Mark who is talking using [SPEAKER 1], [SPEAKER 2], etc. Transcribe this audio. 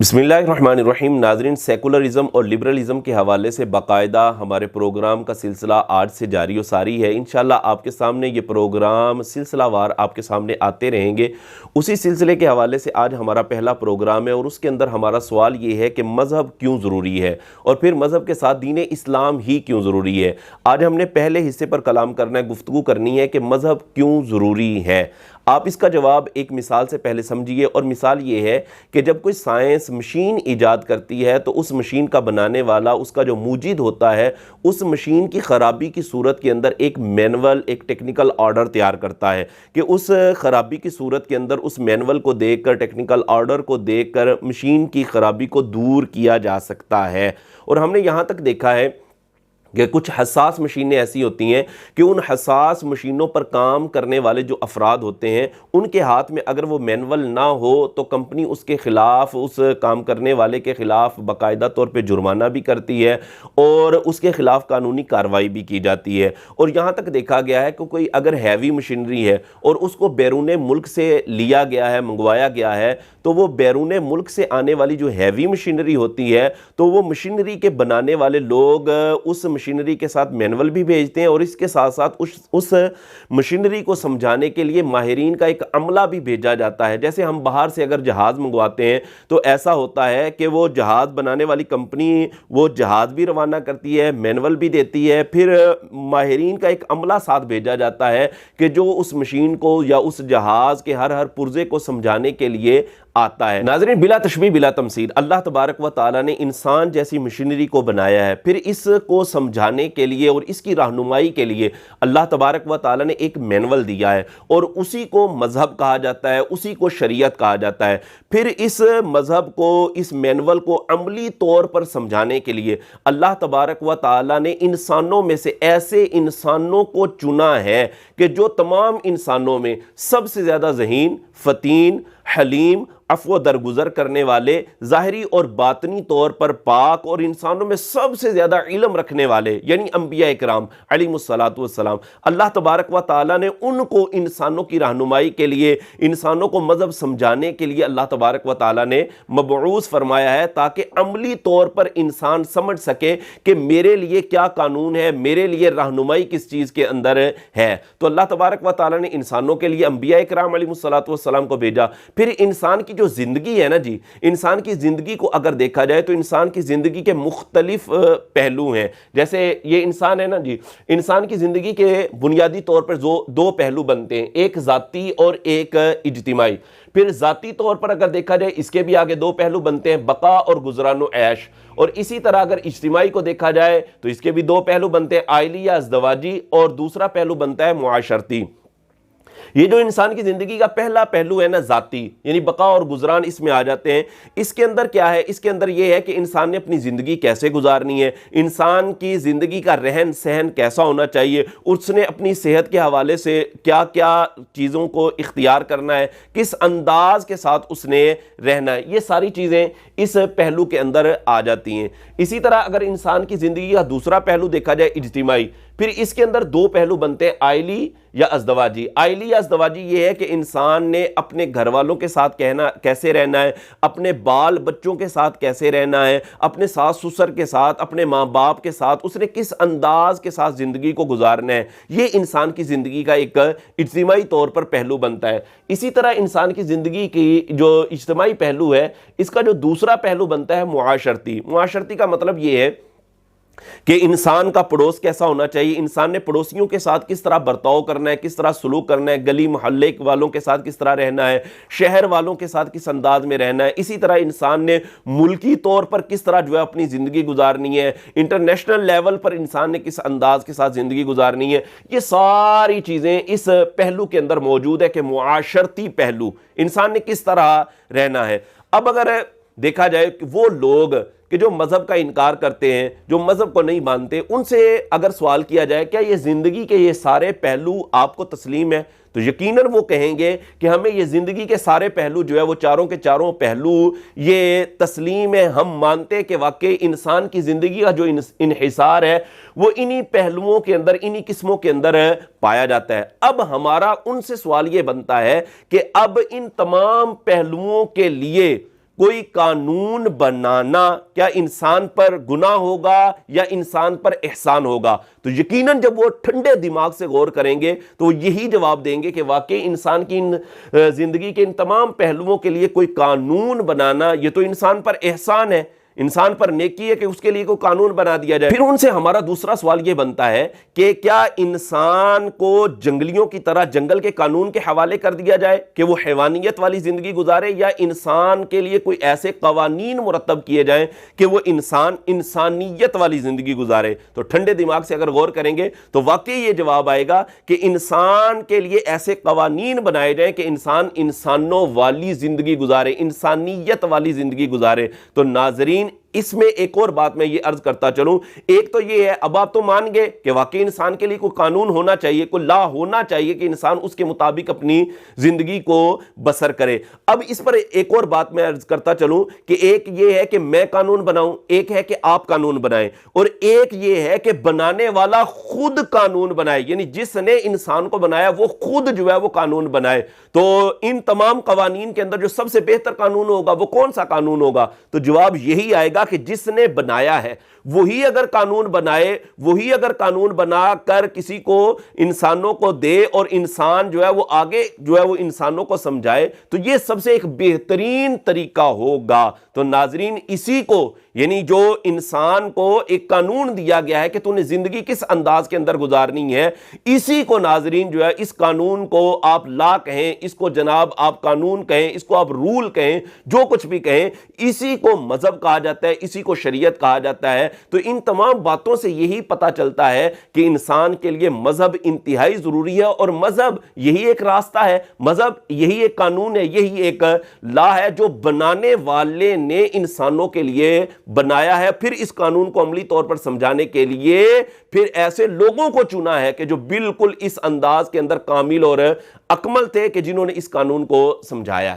[SPEAKER 1] बिस्मिल्लाहिर्रहमानिर्रहीम। नाज़रीन, सेकुलरिज़म और लिबरलिज़म के हवाले से बाकायदा हमारे प्रोग्राम का सिलसिला आज से जारी व सारी है। इंशाअल्लाह आपके सामने ये प्रोग्राम सिलसिलावार आपके सामने आते रहेंगे। उसी सिलसिले के हवाले से आज हमारा पहला प्रोग्राम है और उसके अंदर हमारा सवाल ये है कि मज़हब क्यों ज़रूरी है और फिर मज़हब के साथ दीन इस्लाम ही क्यों ज़रूरी है। आज हमने पहले हिस्से पर कलाम करना है, गुफ्तगू करनी है कि मज़हब क्यों ज़रूरी है। आप इसका जवाब एक मिसाल से पहले समझिए, और मिसाल ये है कि जब कोई साइंस मशीन ईजाद करती है तो उस मशीन का बनाने वाला, उसका जो मूजिद होता है, उस मशीन की ख़राबी की सूरत के अंदर एक मैनुअल, एक टेक्निकल ऑर्डर तैयार करता है कि उस ख़राबी की सूरत के अंदर उस मैनुअल को देखकर, टेक्निकल ऑर्डर को देखकर मशीन की ख़राबी को दूर किया जा सकता है। और हमने यहाँ तक देखा है कि कुछ हसास मशीनें ऐसी होती हैं कि उन हसास मशीनों पर काम करने वाले जो अफराद होते हैं, उनके हाथ में अगर वो मैनुअल ना हो तो कंपनी उसके ख़िलाफ़, उस काम करने वाले के ख़िलाफ़ बाकायदा तौर पे जुर्माना भी करती है और उसके ख़िलाफ़ कानूनी कार्रवाई भी की जाती है। और यहाँ तक देखा गया है कि कोई अगर हैवी मशीनरी है और उसको बैरून मुल्क से लिया गया है, मंगवाया गया है, तो वो बैरून मुल्क से आने वाली जो हैवी मशीनरी होती है, तो वो मशीनरी के बनाने वाले लोग उस मशीनरी के साथ मैनुअल भी भेजते हैं और इसके साथ साथ उस मशीनरी को समझाने के लिए माहिरीन का एक अमला भी भेजा जाता है। जैसे हम बाहर से अगर जहाज़ मंगवाते हैं तो ऐसा होता है कि वो जहाज़ बनाने वाली कंपनी वो जहाज़ भी रवाना करती है, मैनुअल भी देती है, फिर माहिरीन का एक अमला साथ भेजा जाता है कि जो उस मशीन को या उस जहाज़ के हर पुर्जे को समझाने के लिए आता है। नाज़रीन, बिला तशबीह बिला तमसील अल्लाह तबारक व तआला ने इंसान जैसी मशीनरी को बनाया है, फिर इसको समझाने के लिए और इसकी रहनुमाई के लिए अल्लाह तबारक व तआला ने एक मैनुअल दिया है और उसी को मज़हब कहा जाता है, उसी को शरीयत कहा जाता है। फिर इस मज़हब को, इस मैनुअल को अमली तौर पर समझाने के लिए अल्लाह तबारक व तआला ने इंसानों में से ऐसे इंसानों को चुना है कि जो तमाम इंसानों में सबसे ज़्यादा ज़हीन, फ़तीन, हलीम, अफ़्व दरगुजर करने वाले, ज़ाहिरी और बातनी तौर पर पाक और इंसानों में सबसे ज़्यादा इल्म रखने वाले, यानी अंबिया इकराम अलैहिमुस्सलातु वस्सलाम, अल्लाह तबारक व तआला ने उनको इंसानों की रहनुमाई के लिए, इंसानों को मज़हब समझाने के लिए अल्लाह तबारक व तआला ने मबऊस फरमाया है, ताकि अमली तौर पर इंसान समझ सके कि मेरे लिए क्या कानून है, मेरे लिए रहनुमाई किस चीज़ के अंदर है। तो अल्लाह तबारक व तआला ने इंसानों के लिए अंबिया इकराम अलैहिमुस्सलातु वस्सलाम को भेजा। फिर इंसान की जो ज़िंदगी है ना जी, इंसान की ज़िंदगी को अगर देखा जाए तो इंसान की ज़िंदगी के मुख्तलिफ पहलू हैं। जैसे ये इंसान है ना जी, इंसान की ज़िंदगी के बुनियादी तौर पर दो पहलू बनते हैं, एक ज़ाती और एक इज्तिमाई। फिर ज़ाती तौर पर अगर देखा जाए इसके भी आगे दो पहलू बनते हैं, बका और गुज़रानो ऐश। और इसी तरह अगर इज्तिमाई को देखा जाए तो इसके भी दो पहलू बनते हैं, आइली या अज़दवाजी, और दूसरा पहलू बनता है मुआशरती। ये जो इंसान की जिंदगी का पहला पहलू है ना, जाती, यानी बका और गुजरान इसमें आ जाते हैं। इसके अंदर क्या है? इसके अंदर ये है कि इंसान ने अपनी जिंदगी कैसे गुजारनी है, इंसान की जिंदगी का रहन सहन कैसा होना चाहिए, उसने अपनी सेहत के हवाले से क्या क्या चीज़ों को इख्तियार करना है, किस अंदाज के साथ उसने रहना है, ये सारी चीज़ें इस पहलू के अंदर आ जाती हैं। इसी तरह अगर इंसान की जिंदगी का दूसरा पहलू देखा जाए, इज्तिमाई, फिर इसके अंदर दो पहलू बनते हैं, आइली या अज़दवाजी। आइली या अज़दवाजी ये है कि इंसान ने अपने घर वालों के साथ कैसे रहना है, अपने बाल बच्चों के साथ कैसे रहना है, अपने सास ससुर के साथ, अपने माँ बाप के साथ उसने किस अंदाज के साथ ज़िंदगी को गुजारना है, ये इंसान की ज़िंदगी का एक इज्तिमाई तौर पर पहलू बनता है। इसी तरह इंसान की ज़िंदगी की जो इज्तिमाई पहलू है, इसका जो दूसरा पहलू बनता है मुआशरती। मुआशरती का मतलब ये है कि इंसान का पड़ोस कैसा होना चाहिए, इंसान ने पड़ोसियों के साथ किस तरह बर्ताव करना है, किस तरह सलूक करना है, गली मोहल्ले वालों के साथ किस तरह रहना है, शहर वालों के साथ किस अंदाज में रहना है। इसी तरह इंसान ने मुल्की तौर पर किस तरह जो है अपनी ज़िंदगी गुजारनी है, इंटरनेशनल लेवल पर इंसान ने किस अंदाज के साथ ज़िंदगी गुजारनी है। ये सारी चीज़ें इस पहलू के अंदर मौजूद है कि मुआशरती पहलू, इंसान ने किस तरह रहना है। अब अगर देखा जाए कि वो लोग कि जो मज़हब का इनकार करते हैं, जो मज़हब को नहीं मानते, उनसे अगर सवाल किया जाए क्या ये ज़िंदगी के ये सारे पहलू आपको तस्लीम है, तो यकीनन वो कहेंगे कि हमें ये ज़िंदगी के सारे पहलू जो है वो चारों के चारों पहलू ये तस्लीम है। हम मानते हैं कि वाकई इंसान की ज़िंदगी का जो इन्हिसार है वो इन्हीं पहलुओं के अंदर, इन्हीं किस्मों के अंदर पाया जाता है। अब हमारा उनसे सवाल ये बनता है कि अब इन तमाम पहलुओं के लिए کوئی قانون بنانا کیا انسان پر گناہ ہوگا یا انسان پر احسان ہوگا؟ تو یقیناً جب وہ ٹھنڈے دماغ سے غور کریں گے تو وہ یہی جواب دیں گے کہ واقعی انسان کی زندگی کے ان تمام پہلوؤں کے لیے کوئی قانون بنانا یہ تو انسان پر احسان ہے، انسان پر نیکی ہے کہ اس کے لیے کوئی قانون بنا دیا جائے۔ پھر ان سے ہمارا دوسرا سوال یہ بنتا ہے کہ کیا انسان کو جنگلیوں کی طرح جنگل کے قانون کے حوالے کر دیا جائے کہ وہ حیوانیت والی زندگی گزارے، یا انسان کے لیے کوئی ایسے قوانین مرتب کیے جائیں کہ وہ انسان انسانیت والی زندگی گزارے؟ تو ٹھنڈے دماغ سے اگر غور کریں گے تو واقعی یہ جواب آئے گا کہ انسان کے لیے ایسے قوانین بنائے جائیں کہ انسان انسانوں والی زندگی گزارے، انسانیت والی زندگی گزارے۔ تو ناظرین اس میں ایک اور بات میں یہ عرض کرتا چلوں، ایک تو یہ ہے اب آپ تو مان گئے کہ واقعی انسان کے لیے کوئی قانون ہونا چاہیے، کوئی لا ہونا چاہیے کہ انسان اس کے مطابق اپنی زندگی کو بسر کرے۔ اب اس پر ایک اور بات میں عرض کرتا چلوں کہ ایک یہ ہے کہ میں قانون بناؤں، ایک ہے کہ آپ قانون بنائیں، اور ایک یہ ہے کہ بنانے والا خود قانون بنائے، یعنی جس نے انسان کو بنایا وہ خود جو ہے وہ قانون بنائے۔ تو ان تمام قوانین کے اندر جو سب سے بہتر قانون ہوگا وہ کون سا قانون ہوگا؟ تو جواب یہی آئے گا کہ جس نے بنایا ہے وہی اگر قانون بنائے، وہی اگر قانون بنا کر کسی کو انسانوں کو دے اور انسان جو ہے وہ آگے جو ہے وہ انسانوں کو سمجھائے، تو یہ سب سے ایک بہترین طریقہ ہوگا۔ تو ناظرین اسی کو، یعنی جو انسان کو ایک قانون دیا گیا ہے کہ تو نے زندگی کس انداز کے اندر گزارنی ہے، اسی کو ناظرین جو ہے اس قانون کو آپ لا کہیں، اس کو جناب آپ قانون کہیں، اس کو آپ رول کہیں، جو کچھ بھی کہیں، اسی کو مذہب کہا جاتا ہے، اسی کو شریعت کہا جاتا ہے۔ تو ان تمام باتوں سے یہی پتہ چلتا ہے کہ انسان کے لیے مذہب انتہائی ضروری ہے، اور مذہب یہی ایک راستہ ہے، مذہب یہی ایک قانون ہے، یہی ایک لا ہے جو بنانے والے نے انسانوں کے لیے بنایا ہے۔ پھر اس قانون کو عملی طور پر سمجھانے کے لیے پھر ایسے لوگوں کو چنا ہے کہ جو بالکل اس انداز کے اندر کامل اور اکمل تھے کہ جنہوں نے اس قانون کو سمجھایا ہے۔